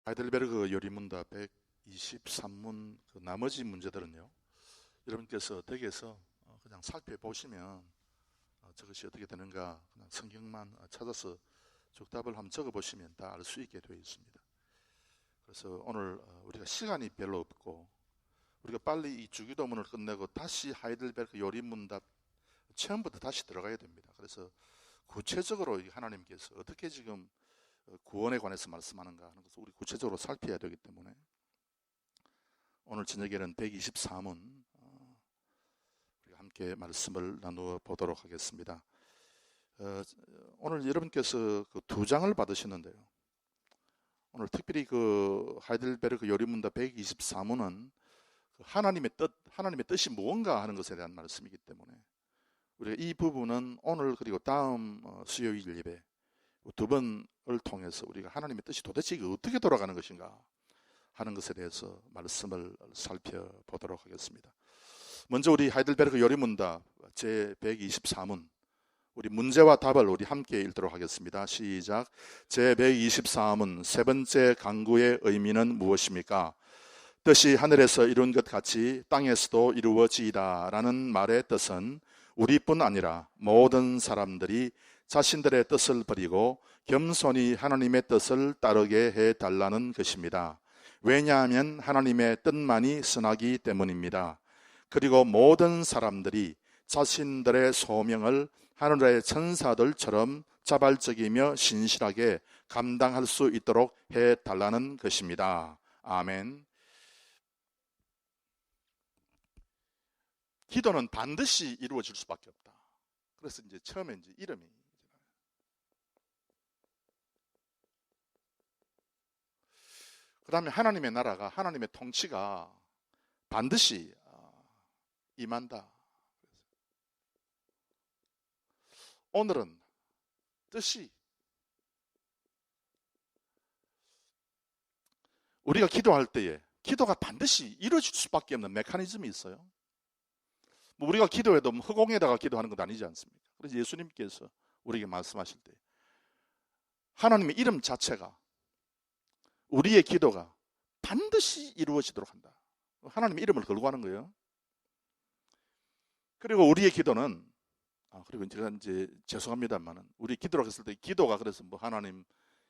하이델베르그 요리문답 123문 나머지 문제들은요, 여러분께서 댁에서 그냥 살펴보시면 저것이 어떻게 되는가 그냥 성경만 찾아서 적답을 한번 적어보시면 다 알 수 있게 되어 있습니다. 그래서 오늘 우리가 시간이 별로 없고 우리가 빨리 이 주기도문을 끝내고 다시 하이델베르그 요리문답 처음부터 다시 들어가야 됩니다. 그래서 구체적으로 하나님께서 어떻게 지금 구원에 관해서 말씀하는가 하는 것을 우리 구체적으로 살펴야 되기 때문에 오늘 저녁에는 124문 우리가 함께 말씀을 나누어 보도록 하겠습니다. 오늘 여러분께서 그 2장을 받으셨는데요. 오늘 특별히 그 하이델베르그 요리문답 124문은 하나님의 뜻이 무언가 하는 것에 대한 말씀이기 때문에 우리가 이 부분은 오늘 그리고 다음 수요일 예배 두 번을 통해서 우리가 하나님의 뜻이 도대체 이게 어떻게 돌아가는 것인가 하는 것에 대해서 말씀을 살펴보도록 하겠습니다. 먼저 우리 하이델베르그 요리문답 제 124문 우리 문제와 답을 우리 함께 읽도록 하겠습니다. 시작. 제 124문 세 번째 강구의 의미는 무엇입니까? 뜻이 하늘에서 이룬 것 같이 땅에서도 이루어지이다 라는 말의 뜻은 우리뿐 아니라 모든 사람들이 자신들의 뜻을 버리고 겸손히 하나님의 뜻을 따르게 해달라는 것입니다. 왜냐하면 하나님의 뜻만이 선하기 때문입니다. 그리고 모든 사람들이 자신들의 소명을 하늘의 천사들처럼 자발적이며 신실하게 감당할 수 있도록 해달라는 것입니다. 아멘. 기도는 반드시 이루어질 수밖에 없다. 그래서 이제 처음에 이제 이름이 그 다음에 하나님의 나라가 하나님의 통치가 반드시 임한다. 오늘은 뜻이 우리가 기도할 때에 기도가 반드시 이루어질 수밖에 없는 메커니즘이 있어요. 우리가 기도해도 허공에다가 기도하는 건 아니지 않습니까? 그래서 예수님께서 우리에게 말씀하실 때 하나님의 이름 자체가 우리의 기도가 반드시 이루어지도록 한다. 하나님의 이름을 걸고 하는 거예요. 그리고 우리의 기도는 그리고 제가 이제 죄송합니다만은 우리 기도라고 했을 때 기도가 그래서 뭐 하나님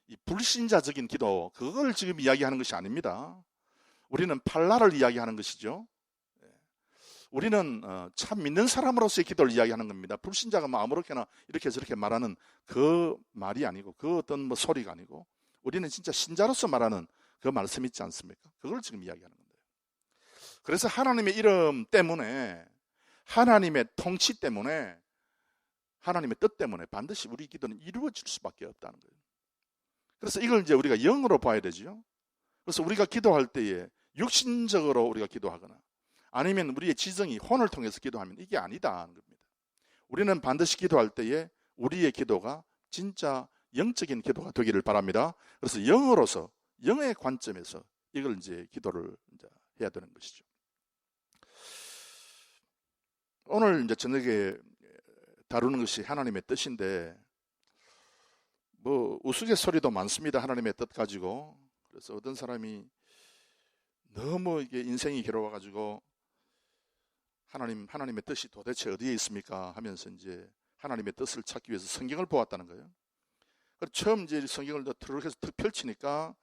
이 불신자적인 기도 그걸 지금 이야기하는 것이 아닙니다. 우리는 팔라를 이야기하는 것이죠. 우리는 참 믿는 사람으로서의 기도를 이야기하는 겁니다. 불신자가 뭐 아무렇게나 이렇게 저렇게 말하는 그 말이 아니고 그 어떤 뭐 소리가 아니고 우리는 진짜 신자로서 말하는 그 말씀 있지 않습니까? 그걸 지금 이야기하는 건데요. 그래서 하나님의 이름 때문에 하나님의 통치 때문에 하나님의 뜻 때문에 반드시 우리 기도는 이루어질 수밖에 없다는 거예요. 그래서 이걸 이제 우리가 영으로 봐야 되죠. 그래서 우리가 기도할 때에 육신적으로 우리가 기도하거나 아니면 우리의 지성이 혼을 통해서 기도하면 이게 아니다 하는 겁니다. 우리는 반드시 기도할 때에 우리의 기도가 진짜 영적인 기도가 되기를 바랍니다. 그래서 영으로서 영의 관점에서 이걸 이제 기도를 이제 해야 되는 것이죠. 오늘 이제 저녁에 다루는 것이 하나님의 뜻인데 뭐 우스갯소리도 많습니다. 하나님의 뜻 가지고. 그래서 어떤 사람이 너무 이게 인생이 괴로워가지고 하나님의 뜻이 도대체 어디에 있습니까? 하면서 이제 하나님의 뜻을 찾기 위해서 성경을 보았다는 거예요. 그래서 처음 이제 성경을 툭 펼치니까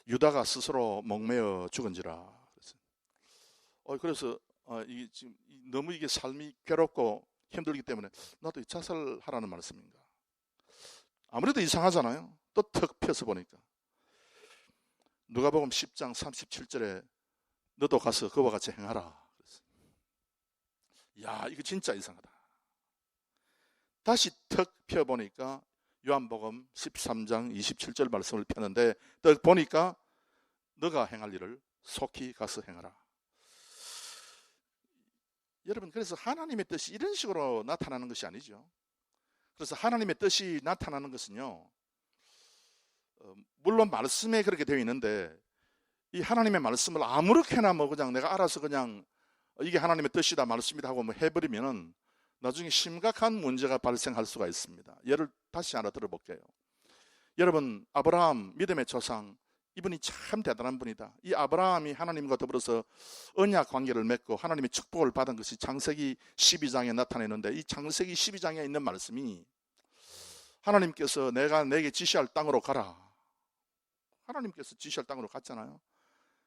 유다가 스스로 목매어 죽은지라. 그래서 이게 지금 너무 이게 삶이 괴롭고 힘들기 때문에 나도 자살하라는 말씀인가? 아무래도 이상하잖아요. 또 턱 펴서 보니까 누가복음 10장 37절에 너도 가서 그와 같이 행하라. 야, 이거 진짜 이상하다. 다시 턱 펴보니까 요한복음 13장 27절 말씀을 펴는데 딱 보니까 너가 행할 일을 속히 가서 행하라. 여러분, 그래서 하나님의 뜻이 이런 식으로 나타나는 것이 아니죠. 그래서 하나님의 뜻이 나타나는 것은요, 물론 말씀에 그렇게 되어 있는데 이 하나님의 말씀을 아무렇게나 뭐 그냥 내가 알아서 그냥 이게 하나님의 뜻이다 말씀이다 하고 뭐 해버리면은 나중에 심각한 문제가 발생할 수가 있습니다. 예를 다시 하나 들어볼게요. 여러분, 아브라함 믿음의 조상 이분이 참 대단한 분이다. 이 아브라함이 하나님과 더불어서 언약 관계를 맺고 하나님의 축복을 받은 것이 창세기 12장에 나타내는데, 이 창세기 12장에 있는 말씀이 하나님께서 내가 내게 지시할 땅으로 가라. 하나님께서 지시할 땅으로 갔잖아요.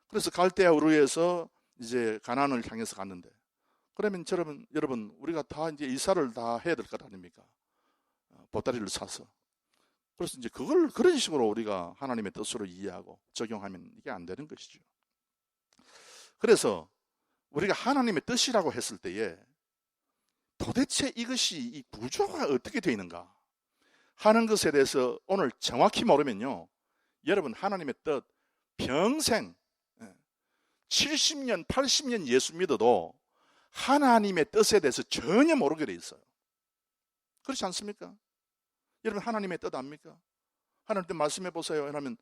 그래서 갈대아 우르에서 이제 가나안을 향해서 갔는데, 그러면 여러분 우리가 다 이제 이사를 다 해야 될 것 아닙니까? 보따리를 사서. 그래서 이제 그걸 그런 식으로 우리가 하나님의 뜻으로 이해하고 적용하면 이게 안 되는 것이죠. 그래서 우리가 하나님의 뜻이라고 했을 때에 도대체 이것이, 이 구조가 어떻게 되어 있는가 하는 것에 대해서 오늘 정확히 모르면요, 여러분 하나님의 뜻 평생 70년 80년 예수 믿어도 하나님의 뜻에 대해서 전혀 모르게 돼 있어요. 그렇지 않습니까? 여러분 하나님의 뜻 압니까? 하나님 뜻 말씀해 보세요. 이러면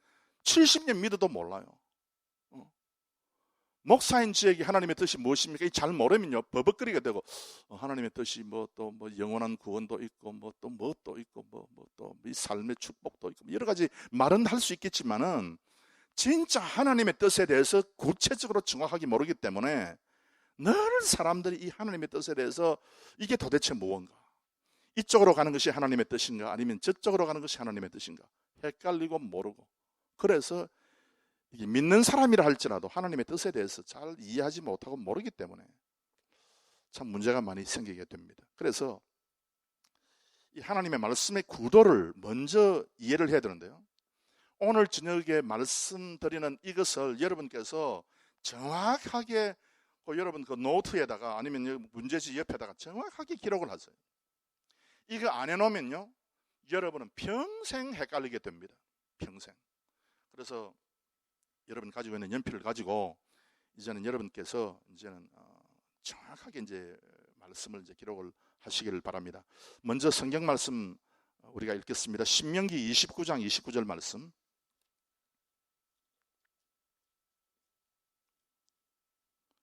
70년 믿어도 몰라요. 목사인 저에게 하나님의 뜻이 무엇입니까? 잘 모르면요 버벅거리게 되고, 하나님의 뜻이 뭐 또 뭐 영원한 구원도 있고 뭐 또 있고 뭐 또 이 삶의 축복도 있고 여러 가지 말은 할 수 있겠지만은 진짜 하나님의 뜻에 대해서 구체적으로 정확하게 모르기 때문에 늘 사람들이 이 하나님의 뜻에 대해서 이게 도대체 무언가, 이쪽으로 가는 것이 하나님의 뜻인가 아니면 저쪽으로 가는 것이 하나님의 뜻인가 헷갈리고 모르고, 그래서 이게 믿는 사람이라 할지라도 하나님의 뜻에 대해서 잘 이해하지 못하고 모르기 때문에 참 문제가 많이 생기게 됩니다. 그래서 이 하나님의 말씀의 구도를 먼저 이해를 해야 되는데요, 오늘 저녁에 말씀드리는 이것을 여러분께서 정확하게 여러분 그 노트에다가 아니면 문제지 옆에다가 정확하게 기록을 하세요. 이거 안 해놓으면요 여러분은 평생 헷갈리게 됩니다. 평생. 그래서 여러분 가지고 있는 연필을 가지고 이제는 여러분께서 이제는 정확하게 이제 말씀을 이제 기록을 하시기를 바랍니다. 먼저 성경 말씀 우리가 읽겠습니다. 신명기 29장 29절 말씀.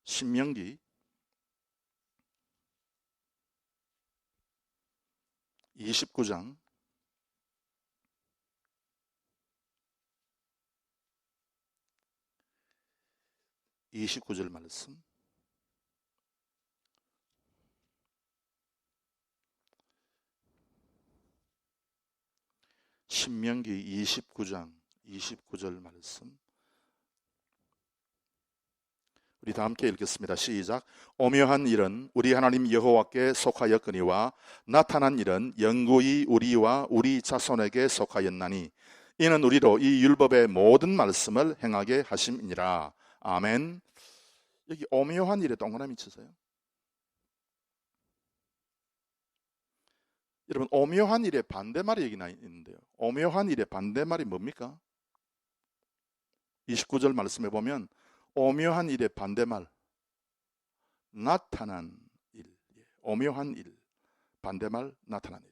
신명기 29장 29절 말씀. 신명기 29장 29절 말씀. 우리 다 함께 읽겠습니다. 시작. 오묘한 일은 우리 하나님 여호와께 속하였거니와 나타난 일은 영구히 우리와 우리 자손에게 속하였나니 이는 우리로 이 율법의 모든 말씀을 행하게 하심이니라. 아멘. 여기 오묘한 일에 동그라미 치세요. 여러분 오묘한 일의 반대말이 여기 나 있는데요, 오묘한 일의 반대말이 뭡니까? 29절 말씀에 보면 오묘한 일의 반대말 나타난 일, 오묘한 일 반대말 나타난 일.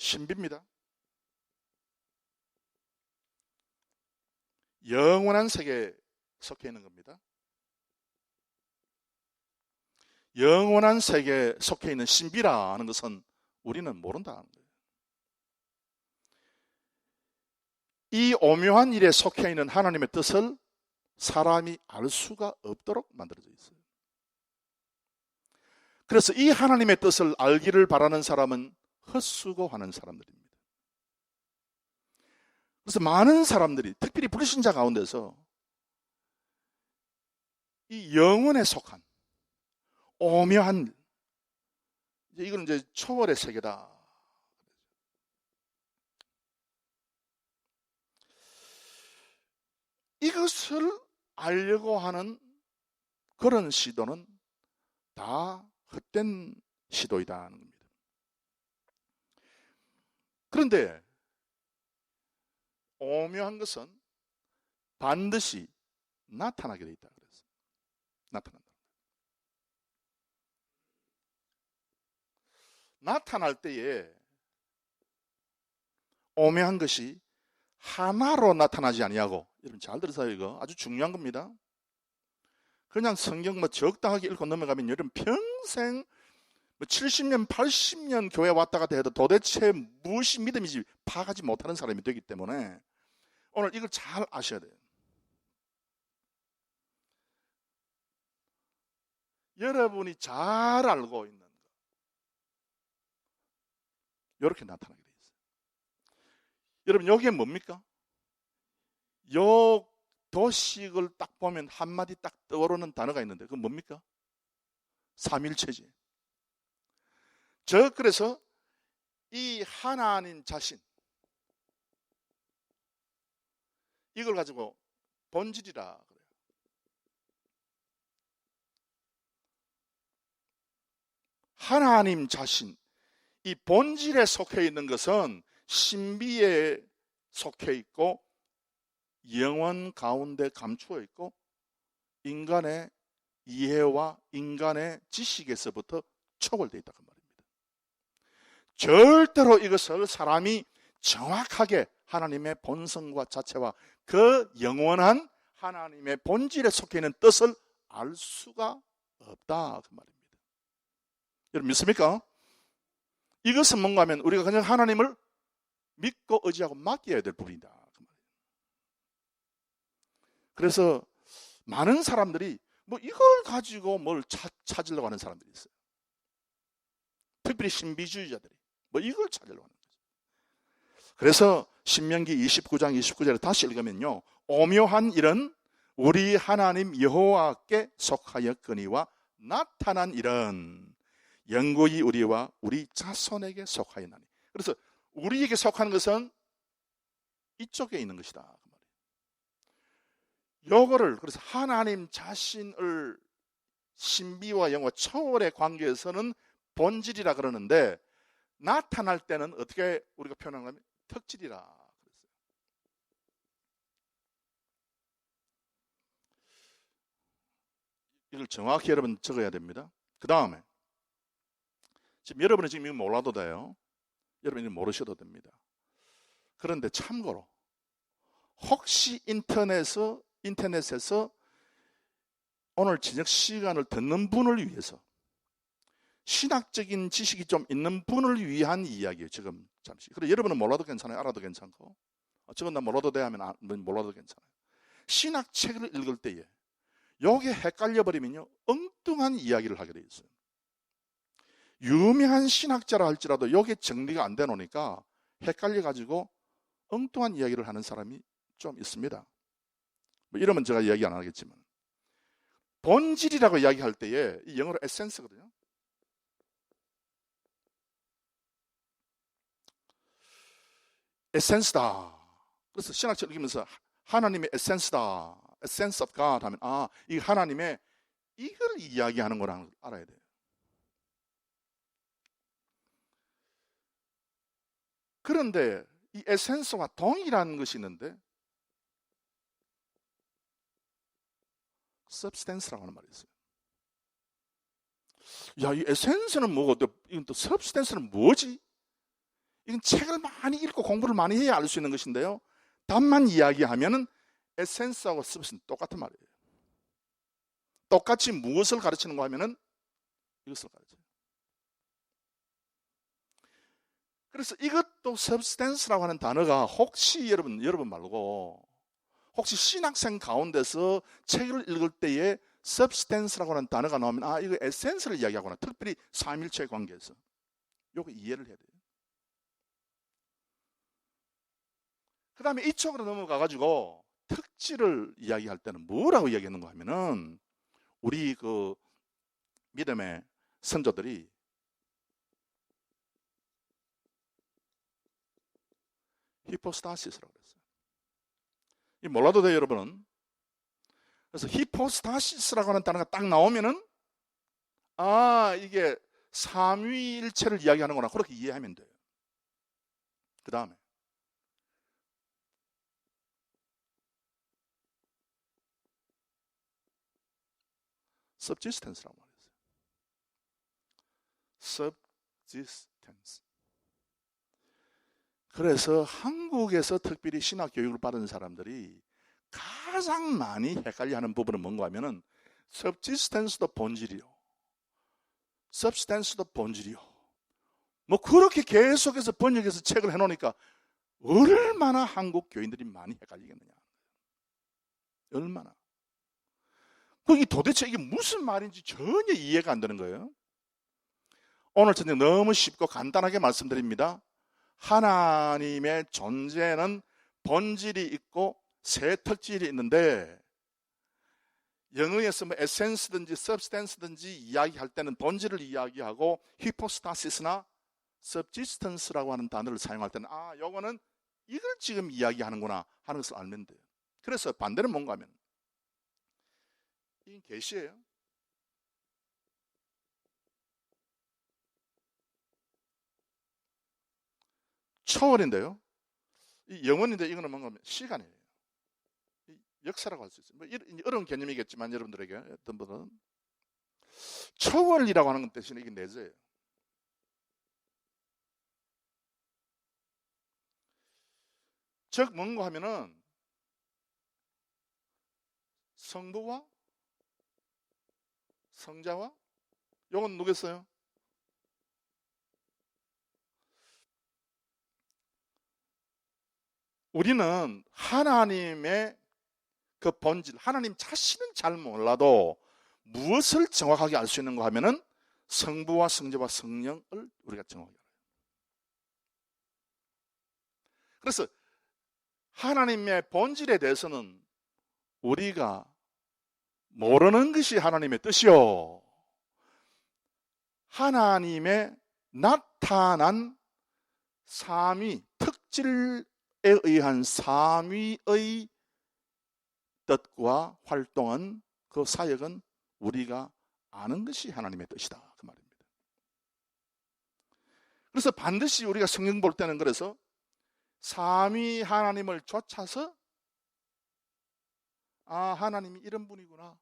신비입니다. 영원한 세계에 속해 있는 겁니다. 영원한 세계에 속해 있는 신비라 하는 것은 우리는 모른다는 거예요. 이 오묘한 일에 속해 있는 하나님의 뜻을 사람이 알 수가 없도록 만들어져 있어요. 그래서 이 하나님의 뜻을 알기를 바라는 사람은 헛수고하는 사람들입니다. 그래서 많은 사람들이 특별히 불신자 가운데서 이 영혼에 속한 오묘한, 이건 이제 초월의 세계다. 이것을 알려고 하는 그런 시도는 다 헛된 시도이다 하는 겁니다. 그런데 오묘한 것은 반드시 나타나게 돼 있다 그랬어요. 나타난다. 나타날 때에 오묘한 것이 하나로 나타나지 아니하고, 여러분 잘 들으세요. 이거 아주 중요한 겁니다. 그냥 성경 뭐 적당하게 읽고 넘어가면 여러분 평생 70년 80년 교회 왔다 갔다 해도 도대체 무엇이 믿음인지 파악하지 못하는 사람이 되기 때문에 오늘 이걸 잘 아셔야 돼요. 여러분이 잘 알고 있는 것, 이렇게 나타나게 돼 있어요. 여러분 여기에 뭡니까? 요 도식을 딱 보면 한마디 딱 떠오르는 단어가 있는데 그건 뭡니까? 삼일체지. 그래서 이 하나님 자신, 이걸 가지고 본질이라 그래요. 하나님 자신, 이 본질에 속해 있는 것은 신비에 속해 있고 영원 가운데 감추어 있고 인간의 이해와 인간의 지식에서부터 초월되어 있다 그 말입니다. 절대로 이것을 사람이 정확하게 하나님의 본성과 자체와 그 영원한 하나님의 본질에 속해 있는 뜻을 알 수가 없다 그 말입니다. 여러분 믿습니까? 이것은 뭔가 하면 우리가 그냥 하나님을 믿고 의지하고 맡겨야 될 부분이다 그 말이에요. 그래서 많은 사람들이 뭐 이걸 가지고 뭘 찾으려고 하는 사람들이 있어요. 특별히 신비주의자들이 뭐 이걸 찾으려고 하는 거죠. 그래서 신명기 29장 29절을 다시 읽으면요, 오묘한 일은 우리 하나님 여호와께 속하였거니와 나타난 일은 영구히 우리와 우리 자손에게 속하였나니. 그래서 우리에게 속하는 것은 이쪽에 있는 것이다. 요거를 그래서 하나님 자신을 신비와 영과 초월의 관계에서는 본질이라 그러는데 나타날 때는 어떻게 우리가 표현하냐면 특질이라 그랬어요. 이걸 정확히 여러분 적어야 됩니다. 그 다음에 지금 여러분은 지금 이거 몰라도 돼요. 여러분이 모르셔도 됩니다. 그런데 참고로 혹시 인터넷에서 오늘 저녁 시간을 듣는 분을 위해서 신학적인 지식이 좀 있는 분을 위한 이야기예요. 지금 잠시. 그래 여러분은 몰라도 괜찮아요. 알아도 괜찮고. 저건 나 몰라도 돼 하면 몰라도 괜찮아요. 신학책을 읽을 때에 요게 헷갈려 버리면요 엉뚱한 이야기를 하게 돼 있어요. 유명한 신학자라 할지라도 요게 정리가 안 돼 놓으니까 헷갈려 가지고 엉뚱한 이야기를 하는 사람이 좀 있습니다. 뭐 이러면 제가 이야기 안 하겠지만 본질이라고 이야기할 때에 이 영어로 에센스거든요. 에센스다. 그래서 신학책을 읽으면서 하나님의 에센스다, 에센스 of God 하면 이 하나님의 이걸 이야기하는 거라는 걸 알아야 돼요. 그런데 이 에센스와 동일한 것이 있는데 substance라고 하는 말이 있어요. 야, 이 에센스는 뭐고 이건 또 substance는 뭐지? 이건 책을 많이 읽고 공부를 많이 해야 알 수 있는 것인데요. 답만 이야기하면은 에센스하고 substance 똑같은 말이에요. 똑같이 무엇을 가르치는가 하면은 이것을 가르쳐요. 그래서 이것도 substance라고 하는 단어가 혹시 여러분 말고 혹시 신학생 가운데서 책을 읽을 때에 substance라고 하는 단어가 나오면 이거 에센스를 이야기하구나. 특별히 삼일체 관계에서 이거 이해를 해야 돼요. 그 다음에 이쪽으로 넘어가 가지고 특질을 이야기할 때는 뭐라고 이야기하는가 하면은 우리 그 믿음의 선조들이 히포스타시스라고 그랬어요. 이 몰라도 돼요, 여러분은. 그래서 히포스타시스라고 하는 단어가 딱 나오면은 이게 삼위일체를 이야기하는구나. 그렇게 이해하면 돼요. 그 다음에 subsistence라고 말했어요. subsistence. 그래서 한국에서 특별히 신학 교육을 받은 사람들이 가장 많이 헷갈려하는 부분은 뭔가 하면은 subsistence도 본질이요, substance도 본질이요. 뭐 그렇게 계속해서 번역해서 책을 해놓으니까 얼마나 한국 교인들이 많이 헷갈리겠느냐. 얼마나. 그게 도대체 이게 무슨 말인지 전혀 이해가 안 되는 거예요. 오늘 저녁 너무 쉽고 간단하게 말씀드립니다. 하나님의 존재는 본질이 있고 세 특질이 있는데, 영어에서 뭐 에센스든지 substance든지 이야기할 때는 본질을 이야기하고 히포스타시스나 subsistence라고 하는 단어를 사용할 때는 요거는 이걸 지금 이야기하는구나 하는 것을 알면 돼요. 그래서 반대는 뭔가 하면 이게 계시예요. 초월인데요. 이 영원인데 이거는 뭔가 하면 시간이에요. 역사라고 할 수 있어요. 뭐 어려운 개념이겠지만 여러분들에게 어떤 분은 초월이라고 하는 것 대신에 이게 내재예요. 즉 뭔가 하면은 성부와 성자와 요건 누구겠어요? 우리는 하나님의 그 본질, 하나님 자신은 잘 몰라도 무엇을 정확하게 알 수 있는가 하면은 성부와 성자와 성령을 우리가 정확하게 알아요. 그래서 하나님의 본질에 대해서는 우리가 모르는 것이 하나님의 뜻이요, 하나님의 나타난 삼위, 특질에 의한 삼위의 뜻과 활동은, 그 사역은 우리가 아는 것이 하나님의 뜻이다, 그 말입니다. 그래서 반드시 우리가 성경 볼 때는 그래서 삼위 하나님을 쫓아서 하나님이 이런 분이구나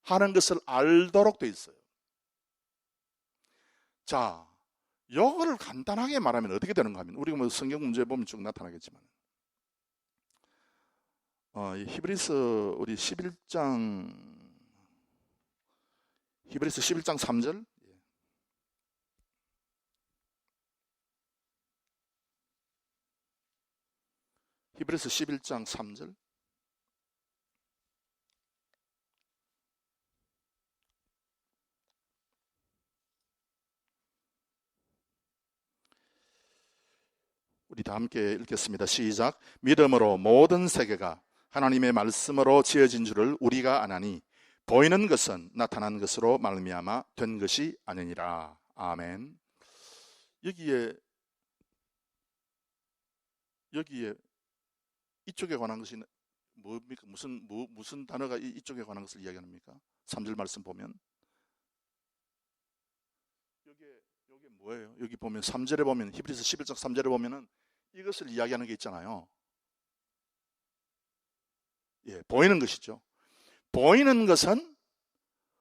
하는 것을 알도록 돼 있어요. 자, 이거를 간단하게 말하면 어떻게 되는가 하면, 우리가 뭐 성경 문제 보면 쭉 나타나겠지만, 히브리서 우리 11장 3절, 히브리서 11장 3절. 우리 다 함께 읽겠습니다. 시작. 믿음으로 모든 세계가 하나님의 말씀으로 지어진 줄을 우리가 아나니 보이는 것은 나타난 것으로 말미암아 된 것이 아니니라. 아멘. 여기에 이쪽에 관한 것이 뭡니까? 무슨 단어가 이쪽에 관한 것을 이야기합니까? 3절 말씀 보면 이게 뭐예요? 여기 보면 3절에 보면, 히브리서 11장 3절에 보면은 이것을 이야기하는 게 있잖아요. 보이는 것이죠. 보이는 것은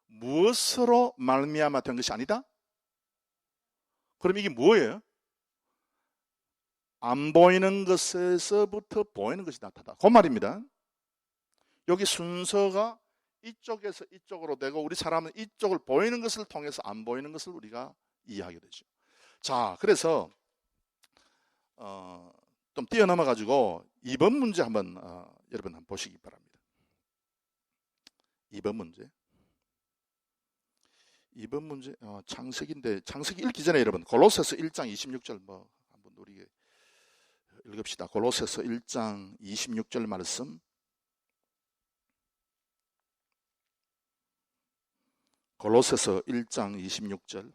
무엇으로 말미암아 된 것이 아니다? 그럼 이게 뭐예요? 안 보이는 것에서부터 보이는 것이 나타나, 그 말입니다. 여기 순서가 이쪽에서 이쪽으로 되고, 우리 사람은 이쪽을 보이는 것을 통해서 안 보이는 것을 우리가 이해하게 되죠. 자, 그래서 좀 뛰어넘어 가지고 2번 문제 한번 여러분 한번 보시기 바랍니다. 2번 문제 창세기인데, 창세기 읽기 전에 여러분 골로새서 1장 26절 뭐 한번 우리 읽읍시다. 골로새서 1장 26절 말씀. 골로새서 1장 26절.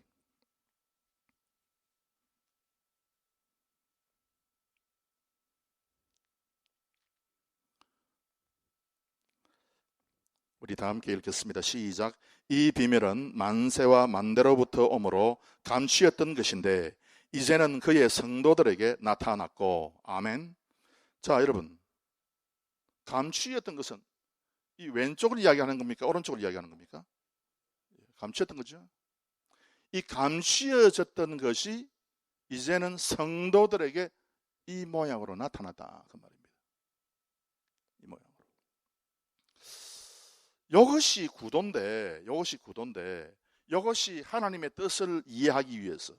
우리 다 함께 읽겠습니다. 시작. 이 비밀은 만세와 만대로부터 오므로 감추었던 것인데 이제는 그의 성도들에게 나타났고. 아멘. 자, 여러분, 감추었던 것은 이 왼쪽을 이야기하는 겁니까? 오른쪽을 이야기하는 겁니까? 감추었던 거죠. 이 감추어졌던 것이 이제는 성도들에게 이 모양으로 나타났다 그 말입니다. 이 모양으로. 이것이 구도인데 이것이 하나님의 뜻을 이해하기 위해서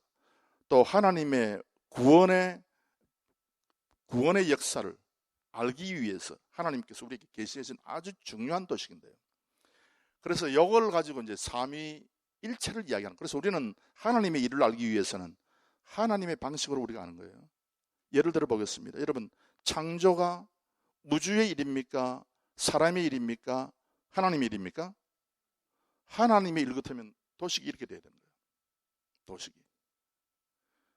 또 하나님의 구원의 역사를 알기 위해서 하나님께서 우리에게 계시해준 아주 중요한 도식인데요. 그래서 이걸 가지고 이제 삼위일체를 이야기하는. 그래서 우리는 하나님의 일을 알기 위해서는 하나님의 방식으로 우리가 아는 거예요. 예를 들어 보겠습니다. 여러분, 창조가 우주의 일입니까? 사람의 일입니까? 하나님의 일입니까? 하나님의 일 같으면 도식이 이렇게 돼야 되는 거예요. 도식이.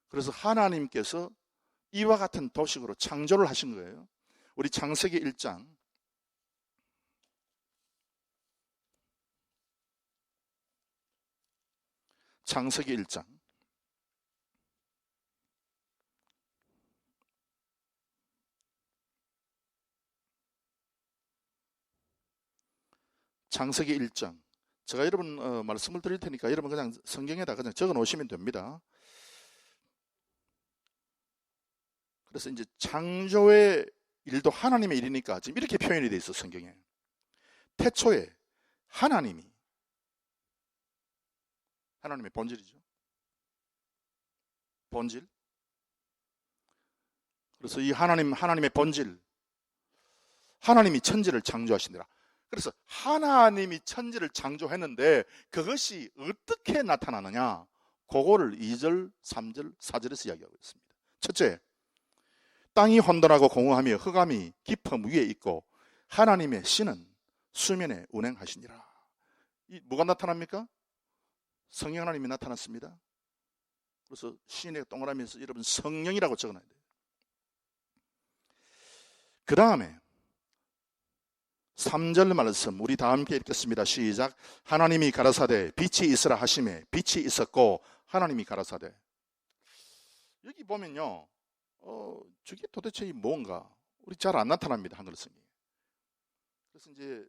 그래서 하나님께서 이와 같은 도식으로 창조를 하신 거예요. 우리 창세기 1장 창세기 1장 창세기 1장 제가 여러분 말씀을 드릴 테니까 여러분 그냥 성경에다 그냥 적어 놓으시면 됩니다. 그래서 이제 창조의 일도 하나님의 일이니까 지금 이렇게 표현이 되어 있어 성경에. 태초에 하나님의 본질이죠. 본질. 그래서 이 하나님의 본질, 하나님이 천지를 창조하시니라. 그래서 하나님이 천지를 창조했는데 그것이 어떻게 나타나느냐? 그거를 2절, 3절, 4절에서 이야기하고 있습니다. 첫째, 땅이 혼돈하고 공허하며 흑암이 깊음 위에 있고 하나님의 신은 수면에 운행하시니라. 이 뭐가 나타납니까? 성령 하나님이 나타났습니다. 그래서 신의 동그라미에서 여러분 성령이라고 적어놔야 돼요. 그 다음에 3절 말씀 우리 다 함께 읽겠습니다. 시작. 하나님이 가라사대 빛이 있으라 하시매 빛이 있었고 하나님이 가라사대. 여기 보면요 저게 도대체 뭔가 우리 잘 안 나타납니다. 하늘 성경에. 그래서 이제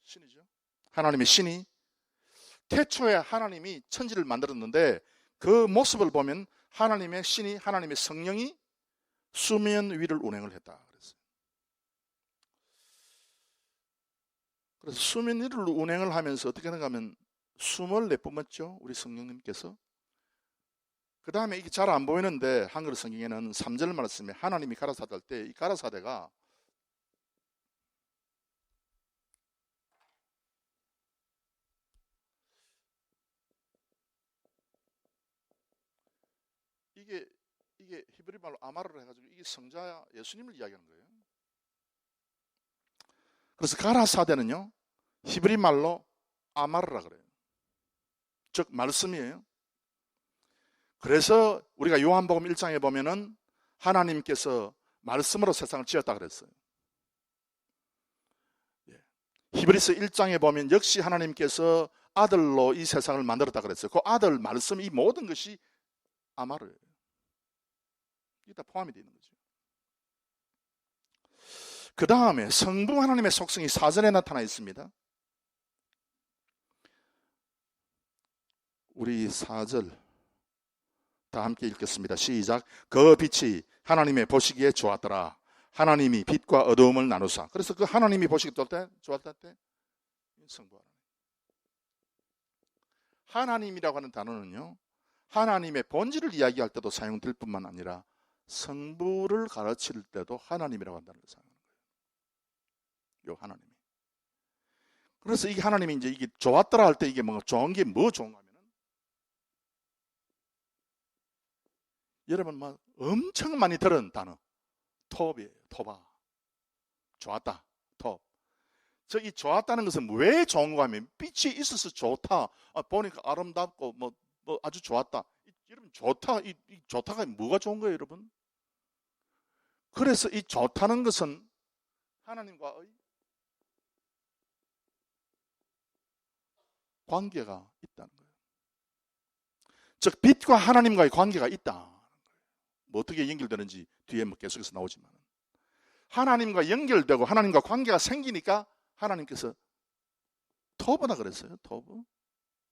신이죠. 하나님의 신이 태초에 하나님이 천지를 만들었는데 그 모습을 보면 하나님의 신이 하나님의 성령이 수면 위를 운행을 했다 그랬어요. 그래서 수면 위를 운행을 하면서 어떻게 하는가 하면 숨을 내뿜었죠. 우리 성령님께서. 그 다음에 이게 잘 안 보이는데 한글 성경에는 3절 말씀에 하나님이 가라사대 할 때 이 가라사대가 이게 히브리 말로 아마르를 해가지고 이게 성자 예수님을 이야기하는 거예요. 그래서 가라사대는요 히브리 말로 아마르라 그래요. 즉 말씀이에요. 그래서 우리가 요한복음 1장에 보면은 하나님께서 말씀으로 세상을 지었다 그랬어요. 히브리서 1장에 보면 역시 하나님께서 아들로 이 세상을 만들었다 그랬어요. 그 아들 말씀 이 모든 것이 아마르예요. 이게 다 포함이 되어 있는 거죠. 그 다음에 성부 하나님의 속성이 4절에 나타나 있습니다. 우리 4절 다 함께 읽겠습니다. 시작. 그 빛이 하나님의 보시기에 좋았더라. 하나님이 빛과 어두움을 나누사. 그래서 그 하나님이 보시기 좋았을 때 성부 하나님. 하나님이라고 하는 단어는요 하나님의 본질을 이야기할 때도 사용될 뿐만 아니라 성부를 가르칠 때도 하나님이라고 한다는 걸 사용하는 거예요. 요 하나님이. 그래서 이게 하나님이 이제 이게 좋았더라 할 때 이게 뭔가 좋은 게 뭐 좋은가 하면은 여러분 막 엄청 많이 들은 단어 톱이에요. 톱아. 좋았다. 톱. 저이 좋았다는 것은 왜 좋은가 하면 빛이 있어서 좋다. 보니까 아름답고 뭐 아주 좋았다. 여러분 좋다. 이 좋다가 뭐가 좋은 거예요, 여러분? 그래서 이 좋다는 것은 하나님과의 관계가 있다는 거예요. 즉 빛과 하나님과의 관계가 있다. 뭐 어떻게 연결되는지 뒤에 뭐 계속해서 나오지만 하나님과 연결되고 하나님과 관계가 생기니까 하나님께서 토브나 그랬어요. 토브.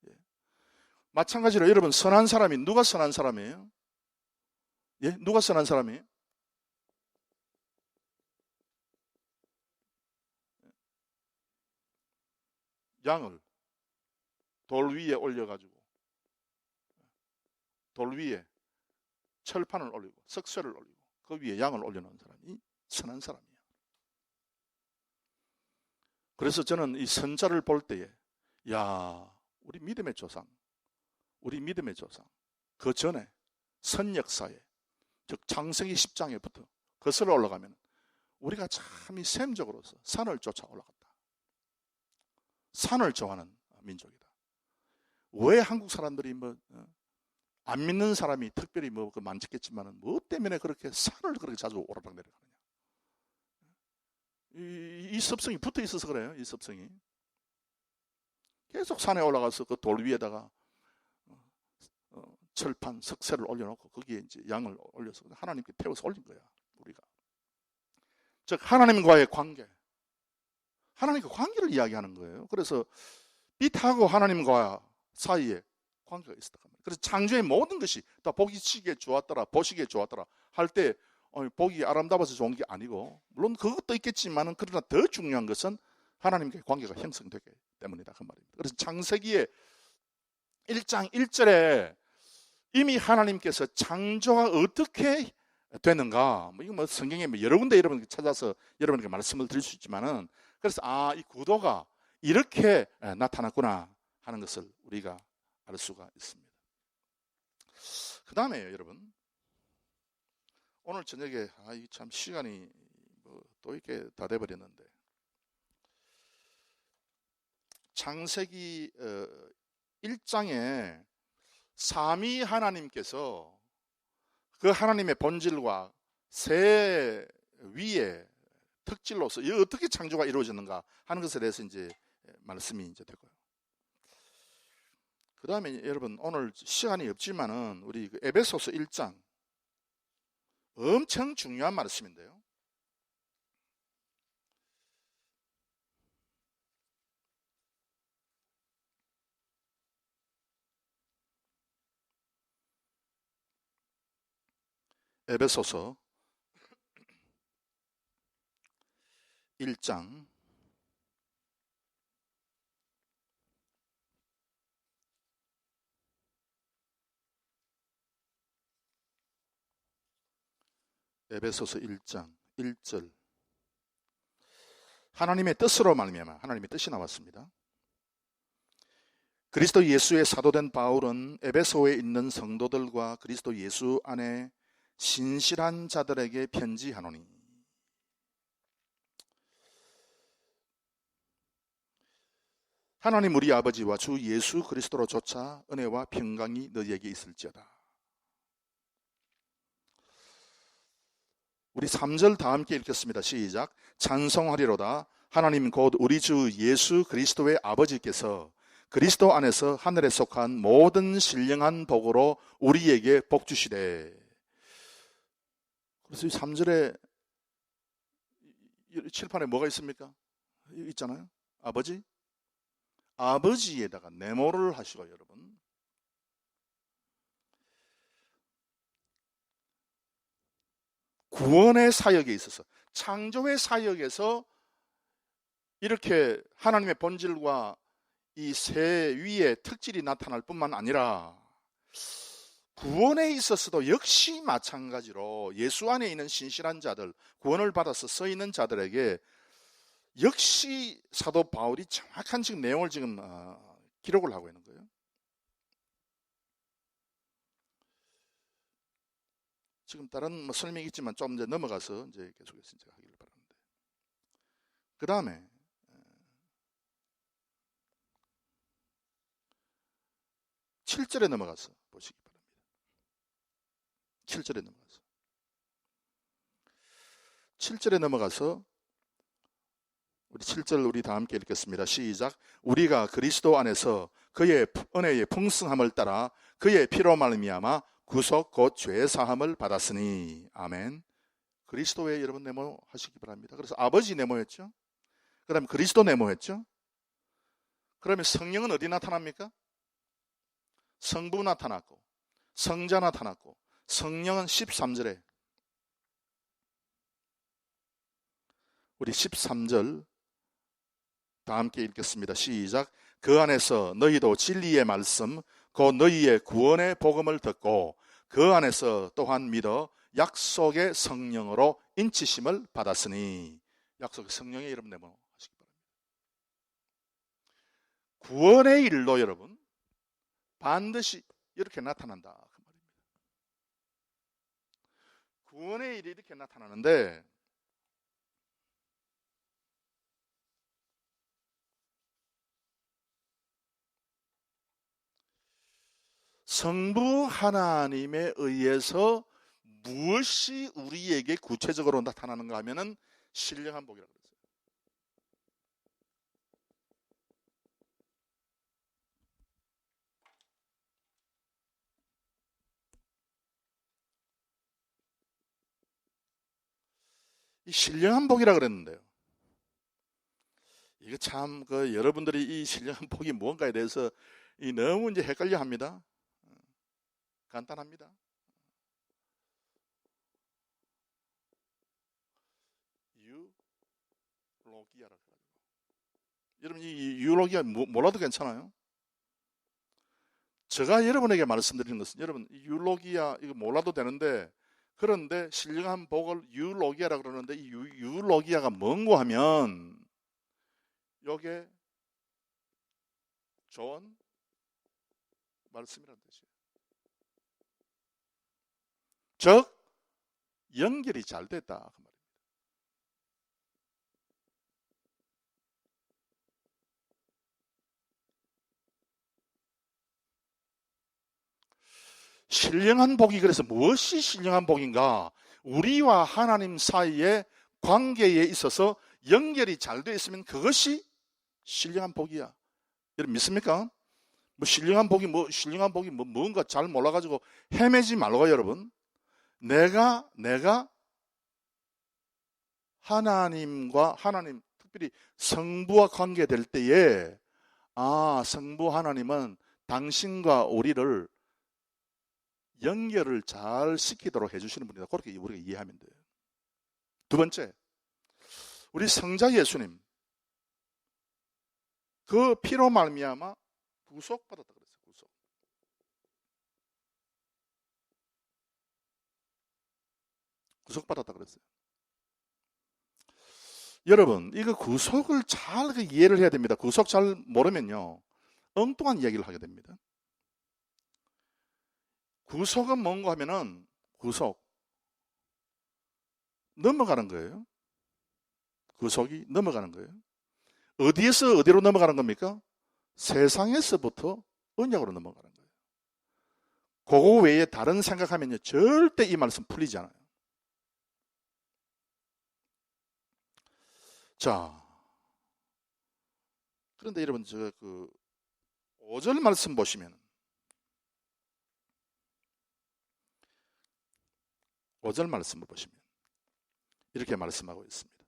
예. 마찬가지로 여러분, 선한 사람이 누가 선한 사람이에요? 예? 누가 선한 사람이에요? 양을 돌 위에 올려가지고 돌 위에 철판을 올리고 석쇠를 올리고 그 위에 양을 올려놓은 사람이 선한 사람이에요. 그래서 저는 이 선자를 볼 때에 우리 믿음의 조상 그 전에 선역사에 즉 창세기 10장에부터 거슬러 올라가면 우리가 참 이 셈적으로서 산을 쫓아 올라갔다. 산을 좋아하는 민족이다. 왜 한국 사람들이 안 믿는 사람이 특별히 많겠지만 뭐 때문에 그렇게 산을 그렇게 자주 오르락 내려가느냐? 이 습성이 붙어 있어서 그래요. 이 습성이 계속 산에 올라가서 그 돌 위에다가 철판 석쇠를 올려놓고 거기에 이제 양을 올려서 하나님께 태워서 올린 거야. 우리가 즉 하나님과의 관계, 하나님과 관계를 이야기하는 거예요. 그래서 빛하고 하나님과 사이에 관계가 있었다. 그래서 창조의 모든 것이 다 보기시기에 좋았더라, 보시기에 좋았더라 할 때 보기 아름다워서 좋은 게 아니고, 물론 그것도 있겠지만 그러나 더 중요한 것은 하나님과의 관계가 형성되기 때문이다 그 말입니다. 그래서 창세기의 1장 1절에 이미 하나님께서 창조가 어떻게 되는가, 이거 성경에 여러 군데 여러분 찾아서 여러분에게 말씀을 드릴 수 있지만은, 그래서 이 구도가 이렇게 나타났구나 하는 것을 우리가 알 수가 있습니다. 그 다음에 여러분, 오늘 저녁에 참 시간이 또 이렇게 다 돼버렸는데, 창세기 1장에 삼위 하나님께서 그 하나님의 본질과 새 위의 특질로서 어떻게 창조가 이루어졌는가 하는 것에 대해서 이제 말씀이 이제 되고요. 그 다음에 여러분, 오늘 시간이 없지만은 우리 에베소서 1장 엄청 중요한 말씀인데요. 에베소서 1장 1절, 하나님의 뜻으로 말미암아 하나님의 뜻이 나왔습니다. 그리스도 예수의 사도된 바울은 에베소에 있는 성도들과 그리스도 예수 안에 신실한 자들에게 편지하노니, 하나님 우리 아버지와 주 예수 그리스도로 조차 은혜와 평강이 너희에게 있을지어다. 우리 3절 다 함께 읽겠습니다. 시작. 찬송하리로다. 하나님 곧 우리 주 예수 그리스도의 아버지께서 그리스도 안에서 하늘에 속한 모든 신령한 복으로 우리에게 복 주시되. 그래서 이 3절에 칠판에 뭐가 있습니까? 있잖아요. 아버지. 아버지에다가 네모를 하시고, 여러분, 구원의 사역에 있어서, 창조의 사역에서 이렇게 하나님의 본질과 이 새 위의 특질이 나타날 뿐만 아니라 구원에 있어서도 역시 마찬가지로 예수 안에 있는 신실한 자들, 구원을 받아서 서 있는 자들에게 역시 사도 바울이 정확한 지금 내용을 지금 기록을 하고 있는 거예요. 지금 다른 설명이 있지만 좀 이제 넘어가서 이제 계속해서 제가 하기를 바라는데, 그 다음에 7절에 넘어가서 보시기 바랍니다. 7절에 넘어가서 우리 7절 우리 다 함께 읽겠습니다. 시작. 우리가 그리스도 안에서 그의 은혜의 풍성함을 따라 그의 피로 말미암아 구속 곧 죄 사함을 받았으니. 아멘. 그리스도에 여러분 네모하시기 바랍니다. 그래서 아버지 네모했죠. 그 다음에 그리스도 네모했죠. 그러면 성령은 어디 나타납니까? 성부 나타났고 성자 나타났고 성령은 13절에 우리 13절 다 함께 읽겠습니다. 시작. 그 안에서 너희도 진리의 말씀 곧 너희의 구원의 복음을 듣고 그 안에서 또한 믿어 약속의 성령으로 인치심을 받았으니 약속의 성령의 이름 네모하시기 바랍니다. 구원의 일도 여러분 반드시 이렇게 나타난다 그 말입니다. 구원의 일이 이렇게 나타나는데 성부 하나님에 의해서 무엇이 우리에게 구체적으로 나타나는가 하면은 신령한 복이라고 그랬어요. 이 신령한 복이라 그랬는데요. 이거 참 여러분들이 이 신령한 복이 무언가에 대해서 너무 이제 헷갈려 합니다. 간단합니다. 유로기아라고 해가지고 여러분 이 유로기아 몰라도 괜찮아요. 제가 여러분에게 말씀드리는 것은 여러분 유로기아 이거 몰라도 되는데 그런데 신령한 복을 유로기아라고 그러는데 이 유로기아가 뭔고 하면 요게 좋은 말씀이라는 뜻이에요. 즉 연결이 잘 됐다 그 말입니다. 신령한 복이 그래서 무엇이 신령한 복인가? 우리와 하나님 사이의 관계에 있어서 연결이 잘 되어 있으면 그것이 신령한 복이야. 여러분 믿습니까? 신령한 복이 뭔가 잘 몰라가지고 헤매지 말고 여러분. 내가 하나님과 하나님 특별히 성부와 관계될 때에 성부 하나님은 당신과 우리를 연결을 잘 시키도록 해주시는 분이다. 그렇게 우리가 이해하면 돼요. 두 번째, 우리 성자 예수님 그 피로 말미암아 구속받았다 그랬어요. 구속받았다 그랬어요. 여러분 이거 구속을 잘 이해를 해야 됩니다. 구속 잘 모르면요 엉뚱한 이야기를 하게 됩니다. 구속은 뭔가 하면은 구속 넘어가는 거예요. 구속이 넘어가는 거예요. 어디에서 어디로 넘어가는 겁니까? 세상에서부터 언약으로 넘어가는 거예요. 그거 외에 다른 생각하면요 절대 이 말씀 풀리지 않아요. 자, 그런데 여러분 저 5절 말씀 보시면 5절 말씀을 보시면 이렇게 말씀하고 있습니다.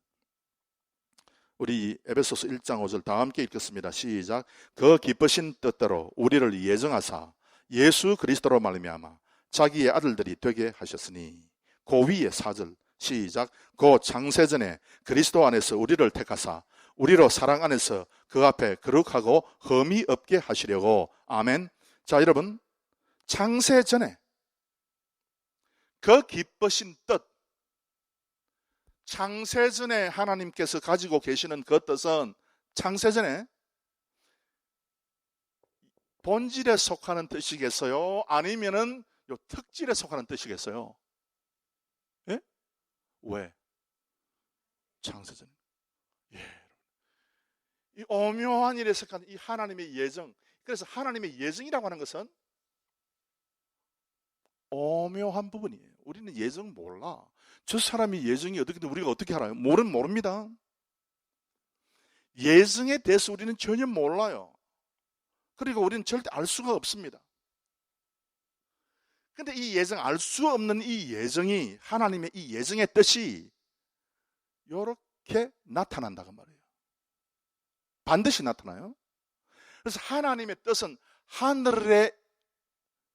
우리 에베소서 1장 5절 다 함께 읽겠습니다. 시작. 그 기쁘신 뜻대로 우리를 예정하사 예수 그리스도로 말미암아 자기의 아들들이 되게 하셨으니 그 위에 4절 시작. 그 창세전에 그리스도 안에서 우리를 택하사 우리로 사랑 안에서 그 앞에 거룩하고 흠이 없게 하시려고. 아멘. 자 여러분 창세전에 그 기쁘신 뜻 창세전에 하나님께서 가지고 계시는 그 뜻은 창세전에 본질에 속하는 뜻이겠어요? 아니면은 요 특질에 속하는 뜻이겠어요? 예? 왜? 창세전. 예. 이 오묘한 일에 속한 이 하나님의 예정. 그래서 하나님의 예정이라고 하는 것은 오묘한 부분이에요. 우리는 예정 몰라. 저 사람이 예정이 어떻게 돼 우리가 어떻게 알아요? 모릅니다. 예정에 대해서 우리는 전혀 몰라요. 그리고 우리는 절대 알 수가 없습니다. 근데 이 예정, 알 수 없는 이 예정이, 하나님의 이 예정의 뜻이 이렇게 나타난다고 말이에요. 반드시 나타나요. 그래서 하나님의 뜻은 하늘의,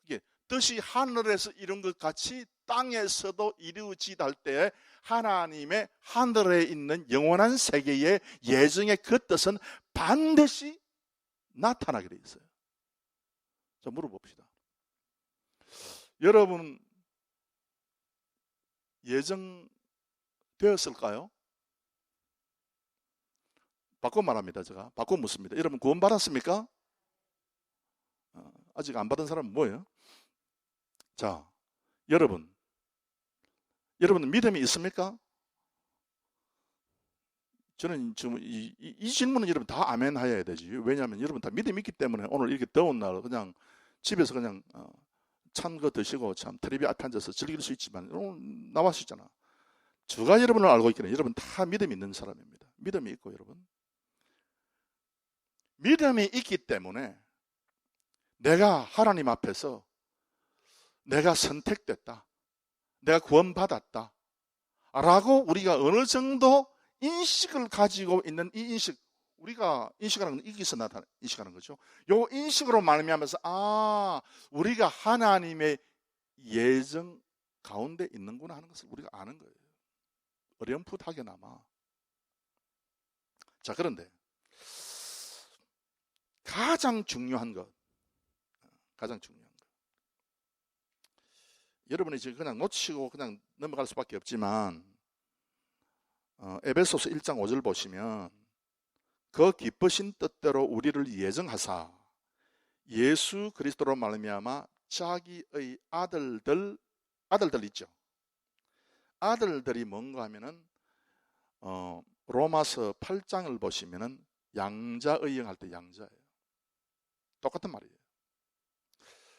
이게 뜻이 하늘에서 이룬 것 같이 땅에서도 이루어지다 할 때 하나님의 하늘에 있는 영원한 세계의 예정의 그 뜻은 반드시 나타나게 돼 있어요. 자, 물어봅시다. 여러분 예정 되었을까요? 바꿔 말합니다. 제가 바꿔 묻습니다. 여러분 구원 받았습니까? 아직 안 받은 사람은 뭐예요? 자, 여러분은 믿음이 있습니까? 저는 지금 이 질문은 여러분 다 아멘 해야 되지. 왜냐하면 여러분 다 믿음이 있기 때문에 오늘 이렇게 더운 날 그냥 집에서 그냥 찬 거 드시고 참 텔레비 앞에 앉아서 즐길 수 있지만 오늘 나왔었잖아. 주가 여러분을 알고 있기는 여러분 다 믿음이 있는 사람입니다. 믿음이 있고 여러분. 믿음이 있기 때문에 내가 하나님 앞에서 내가 선택됐다. 내가 구원받았다. 라고 우리가 어느 정도 인식을 가지고 있는 이 인식, 우리가 인식하는 건 이기서 나타나 인식하는 거죠. 요 인식으로 말미암아서 우리가 하나님의 예정 가운데 있는구나 하는 것을 우리가 아는 거예요. 어렴풋하게나마. 자, 그런데 가장 중요한 것, 여러분이 지금 그냥 놓치고 그냥 넘어갈 수밖에 없지만 에베소서 1장 5절 보시면 그 기쁘신 뜻대로 우리를 예정하사 예수 그리스도로 말미암아 자기의 아들들 있죠. 아들들이 뭔가 하면은 로마서 8장을 보시면은 양자의형할 때 양자예요. 똑같은 말이에요.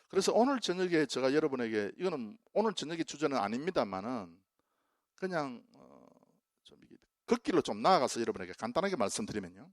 그래서 오늘 저녁에 제가 여러분에게, 이거는 오늘 저녁의 주제는 아닙니다만은 그냥 좀 걷길로 좀 나아가서 여러분에게 간단하게 말씀드리면요.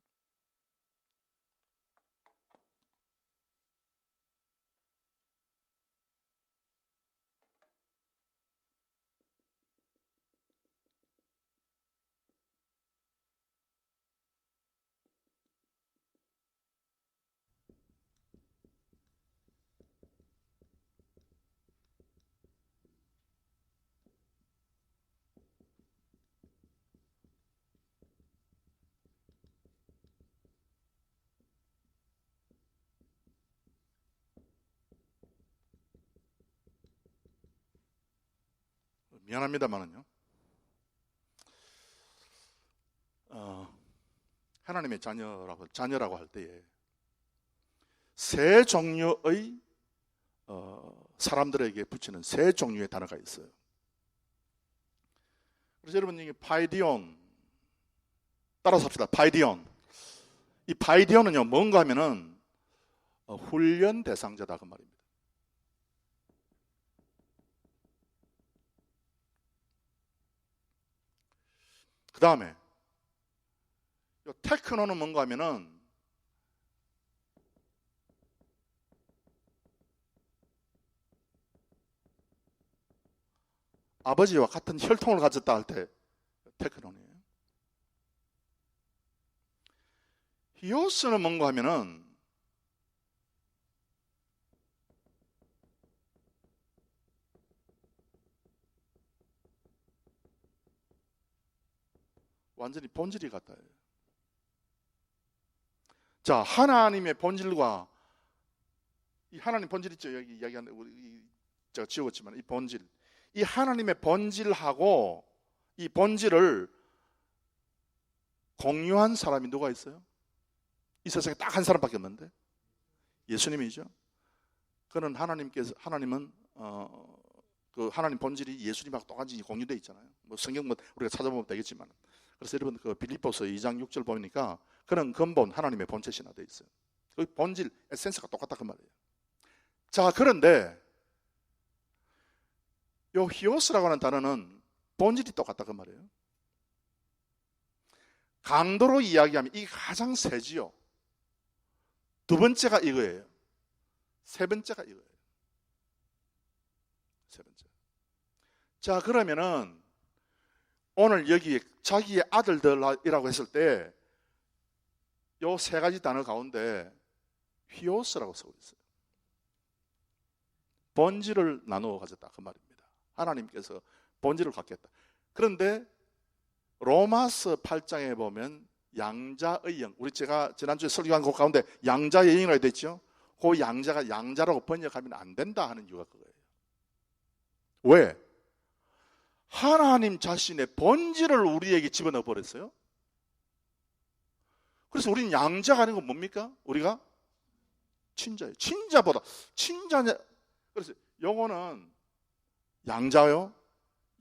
미안합니다만은요. 하나님의 자녀라고 할 때에 세 종류의 사람들에게 붙이는 세 종류의 단어가 있어요. 그래서 여러분 이게 파이디온 따라서 합시다. 파이디온. 이 파이디온은요 뭔가 하면은 훈련 대상자다 그 말입니다. 그 다음에 테크노는 뭔가 하면은 아버지와 같은 혈통을 가졌다 할 때 테크노니에요. 히오스는 뭔가 하면은 완전히 본질이 같아요. 자, 하나님의 본질과 이 하나님 본질 있죠. 여기 이야기하는 제가 지웠지만 이 본질, 이 하나님의 본질하고 이 본질을 공유한 사람이 누가 있어요? 이 세상에 딱 한 사람밖에 없는데 예수님이죠. 그는 하나님은 그 하나님 본질이 예수님하고 똑같이 공유되어 있잖아요. 뭐 성경 우리가 찾아보면 되겠지만. 그래서 여러분 그 빌립보서 2장 6절 보니까 그는 근본 하나님의 본체시나 되어 있어요. 그 본질 에센스가 똑같다 그 말이에요. 자, 그런데 요 히오스라고 하는 단어는 본질이 똑같다 그 말이에요. 강도로 이야기하면 이게 가장 세지요. 두 번째가 이거예요. 세 번째가 이거예요. 자, 그러면은 오늘 여기 자기의 아들들이라고 했을 때 요 세 가지 단어 가운데 휘오스라고 쓰고 있어요. 번지를 나누어 가졌다 그 말입니다. 하나님께서 번지를 갖겠다. 그런데 로마서 8장에 보면 양자의 영, 우리 제가 지난주에 설교한 것 가운데 양자의 영이라고 되어 있죠. 그 양자가 양자라고 번역하면 안 된다 하는 이유가 그거예요. 왜? 하나님 자신의 본질을 우리에게 집어넣어 버렸어요. 그래서 우리는 양자가 아닌 건 뭡니까? 우리가 친자예요. 친자보다 친자냐. 그래서 요거는 양자요,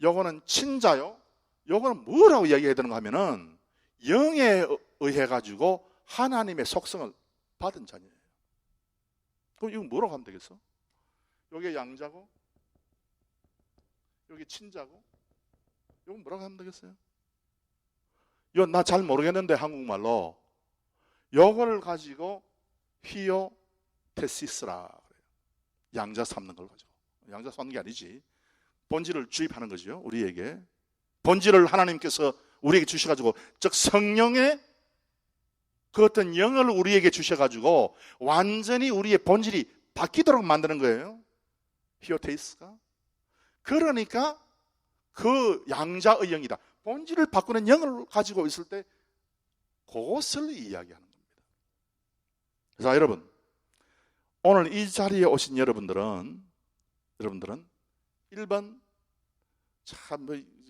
요거는 친자요, 요거는 뭐라고 이야기해야 되는가 하면은 영에 의해 가지고 하나님의 속성을 받은 자녀예요. 그럼 이거 뭐라고 하면 되겠어? 요게 양자고 요게 친자고 요건 뭐라고 하면 되겠어요? 이거 나 잘 모르겠는데 한국말로 요거를 가지고 휘오테시스라 그래요. 양자 삼는 걸 가지고. 양자 삼는 게 아니지. 본질을 주입하는 거죠. 우리에게. 본질을 하나님께서 우리에게 주셔가지고, 즉 성령의 그 어떤 영을 우리에게 주셔가지고 완전히 우리의 본질이 바뀌도록 만드는 거예요. 휘오테이스가. 그러니까 그 양자의 영이다. 본질을 바꾸는 영을 가지고 있을 때 그것을 이야기하는 겁니다. 자, 여러분, 오늘 이 자리에 오신 여러분들은 1번 참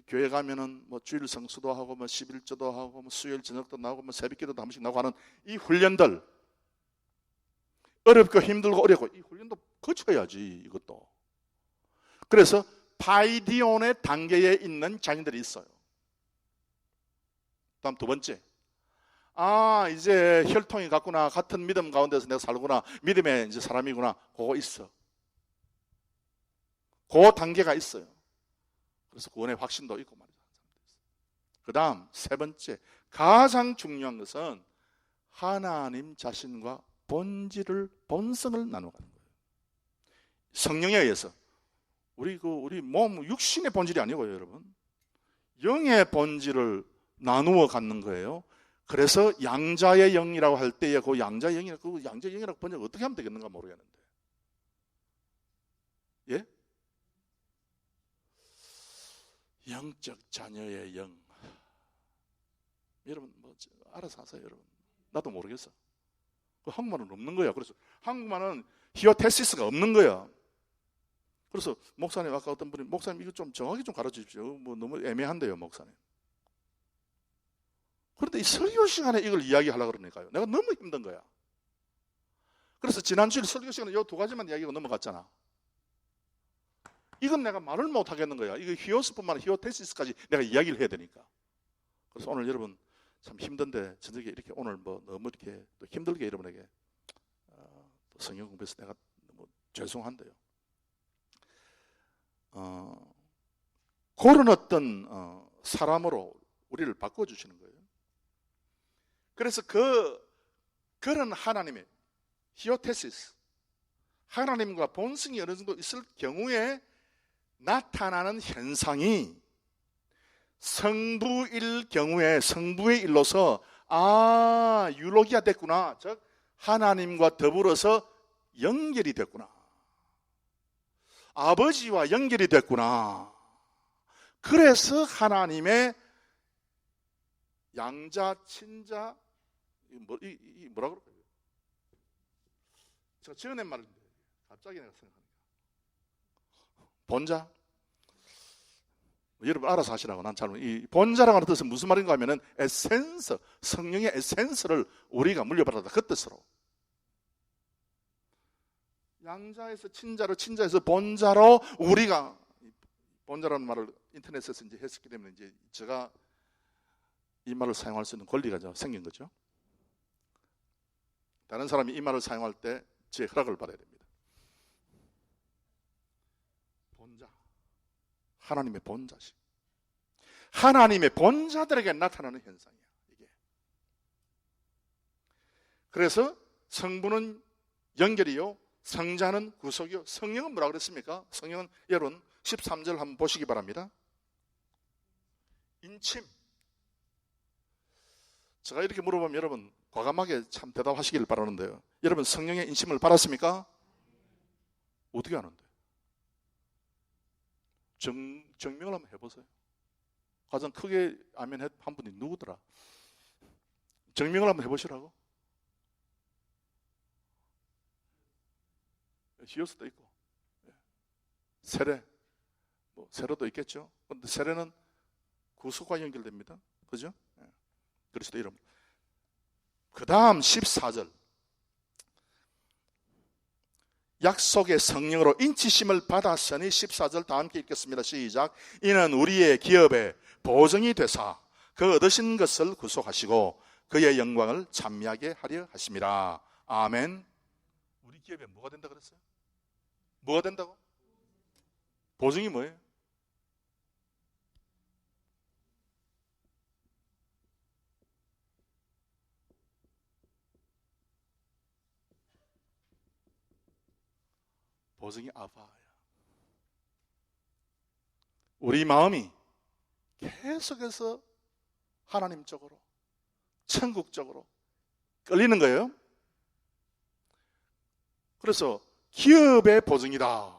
교회 가면은 주일 성수도 하고 11조도 하고 수요일 저녁도 나오고 새벽기도도 한 번씩 나오고 하는 이 훈련들, 어렵고 힘들고 어렵고 이 훈련도 거쳐야지. 이것도. 그래서 파이디온의 단계에 있는 자녀들이 있어요. 다음 두 번째, 이제 혈통이 같구나, 같은 믿음 가운데서 내가 살구나, 믿음의 이제 사람이구나, 그거 있어. 그 단계가 있어요. 그래서 구원의 확신도 있고 말이죠. 그 다음 세 번째, 가장 중요한 것은 하나님 자신과 본성을 나눠가는 거예요. 성령에 의해서. 우리 몸, 육신의 본질이 아니고요, 여러분. 영의 본질을 나누어 갖는 거예요. 그래서 양자의 영이라고 할 때에 그 양자의 영이라고 번역 어떻게 하면 되겠는가 모르겠는데. 예? 영적 자녀의 영. 여러분 알아서 하세요, 여러분. 나도 모르겠어. 그 한국말은 없는 거야. 그래서 한국말은 히오테시스가 없는 거야. 그래서 목사님, 아까 어떤 분이 목사님 이거 좀 정확히 좀 가르쳐 주십시오. 너무 애매한데요, 목사님. 그런데 이 설교 시간에 이걸 이야기하려고 그러니까요. 내가 너무 힘든 거야. 그래서 지난주에 설교 시간에 이 두 가지만 이야기하고 넘어갔잖아. 이건 내가 말을 못 하겠는 거야. 이거 히오스뿐만 아니라 히오테시스까지 내가 이야기를 해야 되니까. 그래서 오늘 여러분 참 힘든데 저녁에 이렇게 오늘 너무 이렇게 또 힘들게 여러분에게 또 성경 공부해서 내가 너무 죄송한데요. 그런 어떤 사람으로 우리를 바꿔주시는 거예요. 그래서 그런 하나님의 히오테시스, 하나님과 본성이 어느 정도 있을 경우에 나타나는 현상이 성부일 경우에 성부의 일로서 유로기아 됐구나, 즉 하나님과 더불어서 연결이 됐구나, 아버지와 연결이 됐구나. 그래서 하나님의 양자, 친자, 뭐라 그럴까요? 제가 지어낸 말인데 갑자기 내가 생각하니까 본자. 여러분 알아서 하시라고. 난 잘 이 본자라고 하는 뜻은 무슨 말인가 하면은 에센스, 성령의 에센스를 우리가 물려받았다, 그 뜻으로. 양자에서 친자로, 친자에서 본자로 우리가, 본자라는 말을 인터넷에서 이제 했었기 때문에 이제 제가 이 말을 사용할 수 있는 권리가 생긴 거죠. 다른 사람이 이 말을 사용할 때 제 허락을 받아야 됩니다. 본자, 하나님의 본자식, 하나님의 본자들에게 나타나는 현상이야, 이게. 그래서 성부는 연결이요, 성자는 구속이요. 성령은 뭐라 그랬습니까? 성령은 여러분 13절 한번 보시기 바랍니다. 인침. 제가 이렇게 물어보면 여러분 과감하게 참 대답하시길 바라는데요. 여러분 성령의 인침을 받았습니까? 어떻게 하는데? 증명을 한번 해보세요. 가장 크게 아멘 한 분이 누구더라? 증명을 한번 해보시라고. 히오스도 있고 세례, 세례도 있겠죠. 그런데 세례는 구속과 연결됩니다. 그죠? 그리스도 이름. 그 다음 14절. 약속의 성령으로 인치심을 받았으니 14절 다 함께 읽겠습니다. 시작. 이는 우리의 기업의 보증이 되사 그 얻으신 것을 구속하시고 그의 영광을 찬미하게 하려 하심이라. 아멘. 우리 기업에 뭐가 된다 그랬어요? 뭐가 된다고? 보증이 뭐예요? 보증이 아바야. 우리 마음이 계속해서 하나님 쪽으로, 천국 쪽으로 끌리는 거예요. 그래서 기업의 보증이다.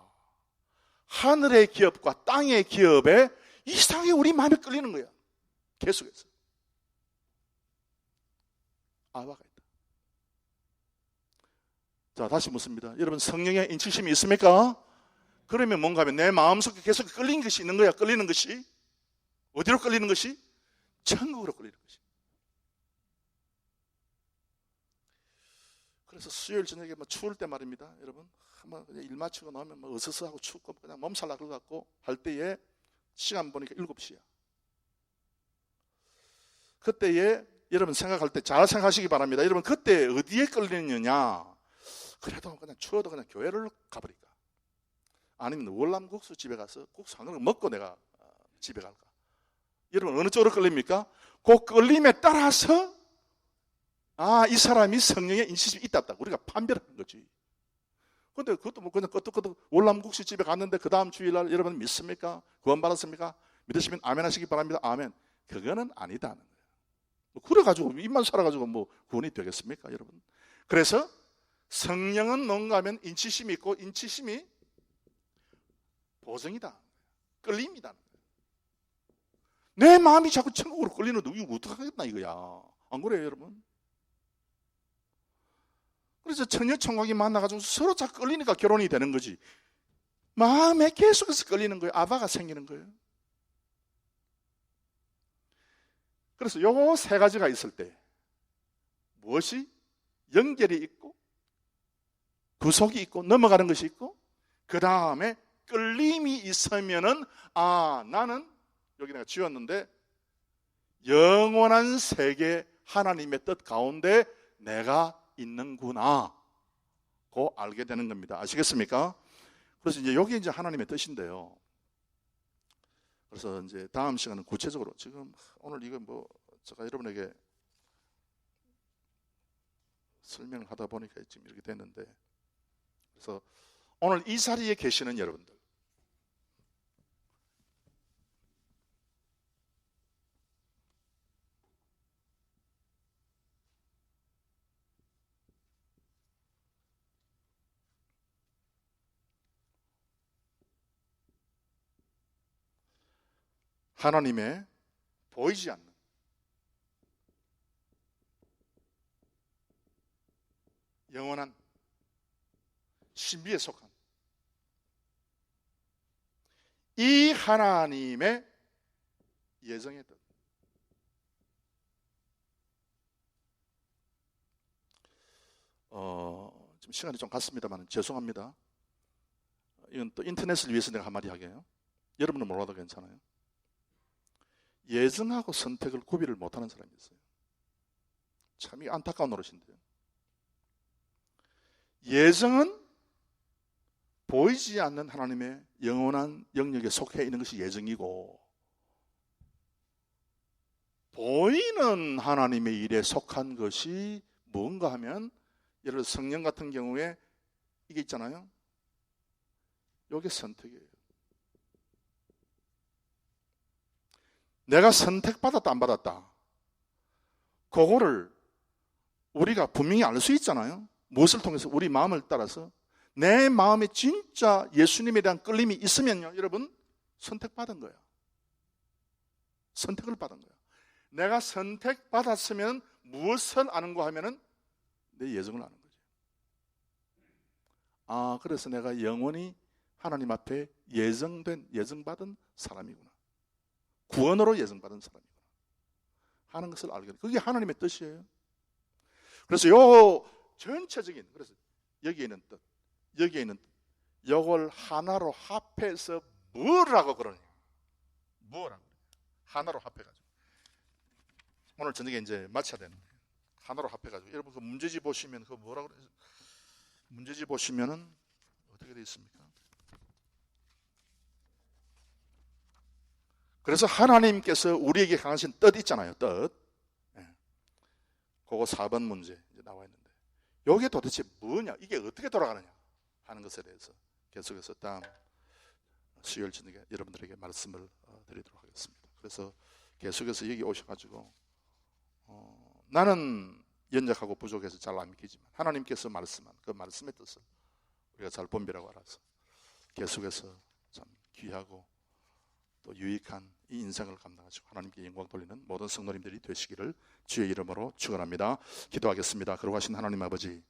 하늘의 기업과 땅의 기업에 이상하게 우리 마음이 끌리는 거야. 계속해서. 아바가 있다. 자, 다시 묻습니다. 여러분 성령의 인치심이 있습니까? 그러면 뭔가 하면 내 마음속에 계속 끌리는 것이 있는 거야. 끌리는 것이. 어디로 끌리는 것이? 천국으로 끌리는 것이. 그래서 수요일 저녁에 추울 때 말입니다. 여러분 한번 일 마치고 나오면 어서서하고 춥고 그냥 몸살 나걸 갖고 할 때에 시간 보니까 7시야. 그때에 여러분 생각할 때 잘 생각하시기 바랍니다. 여러분 그때 어디에 끌리느냐? 그래도 그냥 추워도 그냥 교회를 가버릴까? 아니면 월남국수 집에 가서 국수 한 그릇 먹고 내가 집에 갈까? 여러분 어느 쪽으로 끌립니까? 그 끌림에 따라서 이 사람이 성령의 인식이 있다. 우리가 판별하는 거지. 그런데 그것도 그냥 끄떡끄떡 월남국수 집에 갔는데 그 다음 주일날 여러분 믿습니까? 구원 받았습니까? 믿으시면 아멘 하시기 바랍니다. 아멘. 그거는 아니다는 거예요. 그래가지고 입만 살아가지고 구원이 되겠습니까, 여러분? 그래서 성령은 뭔가 하면 인치심이 있고 인치심이 보증이다. 끌림이다. 내 마음이 자꾸 천국으로 끌리는데 이거 어떡하겠나 이거야. 안 그래요, 여러분? 그래서 처녀 청각이 만나가지고 서로 자꾸 끌리니까 결혼이 되는 거지. 마음에 계속해서 끌리는 거예요. 아바가 생기는 거예요. 그래서 요 세 가지가 있을 때 무엇이 연결이 있고 구속이 있고 넘어가는 것이 있고 그 다음에 끌림이 있으면은 나는 여기 내가 지웠는데 영원한 세계 하나님의 뜻 가운데 내가 있는구나 고 알게 되는 겁니다. 아시겠습니까? 그래서 이제 여기 이제 하나님의 뜻인데요. 그래서 이제 다음 시간은 구체적으로 지금 오늘 이거 제가 여러분에게 설명을 하다 보니까 지금 이렇게 됐는데 그래서 오늘 이 자리에 계시는 여러분들 하나님의 보이지 않는 영원한 신비에 속한 이 하나님의 예정의 뜻. 지금 시간이 좀 갔습니다만 죄송합니다. 이건 또 인터넷을 위해서 내가 한마디 하게요. 여러분은 몰라도 괜찮아요. 예정하고 선택을 구별을 못하는 사람이 있어요. 참 이 안타까운 노릇인데요. 예정은 보이지 않는 하나님의 영원한 영역에 속해 있는 것이 예정이고 보이는 하나님의 일에 속한 것이 뭔가 하면 예를 들어 성령 같은 경우에 이게 있잖아요. 이게 선택이에요. 내가 선택받았다 안 받았다, 그거를 우리가 분명히 알 수 있잖아요. 무엇을 통해서? 우리 마음을 따라서. 내 마음에 진짜 예수님에 대한 끌림이 있으면요, 여러분, 선택받은 거예요. 선택을 받은 거예요. 내가 선택받았으면 무엇을 아는가 하면은 내 예정을 아는 거죠. 아, 그래서 내가 영원히 하나님 앞에 예정받은 사람이구나. 구원으로 예정받은 사람이구나 하는 것을 알게 돼요. 그게 하나님의 뜻이에요. 그래서 요 전체적인, 그래서 여기에 있는 뜻, 여기에 있는 뜻, 요걸 하나로 합해서 뭐라고 그러냐? 뭐라고? 하나로 합해가지고. 오늘 저녁에 이제 마쳐야 되는 거예요. 하나로 합해가지고. 여러분 그 문제집 보시면 그 뭐라고 그래요? 문제집 보시면은 어떻게 되어 있습니까? 그래서 하나님께서 우리에게 강하신 뜻 있잖아요. 뜻. 네. 그거 4번 문제 이제 나와 있는데, 이게 도대체 뭐냐, 이게 어떻게 돌아가느냐 하는 것에 대해서 계속해서 다음 수요일 저녁에 여러분들에게 말씀을 드리도록 하겠습니다. 그래서 계속해서 여기 오셔가지고 나는 연약하고 부족해서 잘 안 믿기지만 하나님께서 말씀한 그 말씀의 뜻을 우리가 잘 분별하고 알아서 계속해서 참 귀하고 또 유익한 이 인생을 감당하시고 하나님께 영광 돌리는 모든 성도님들이 되시기를 주의 이름으로 축원합니다. 기도하겠습니다. 거룩하신 하나님 아버지,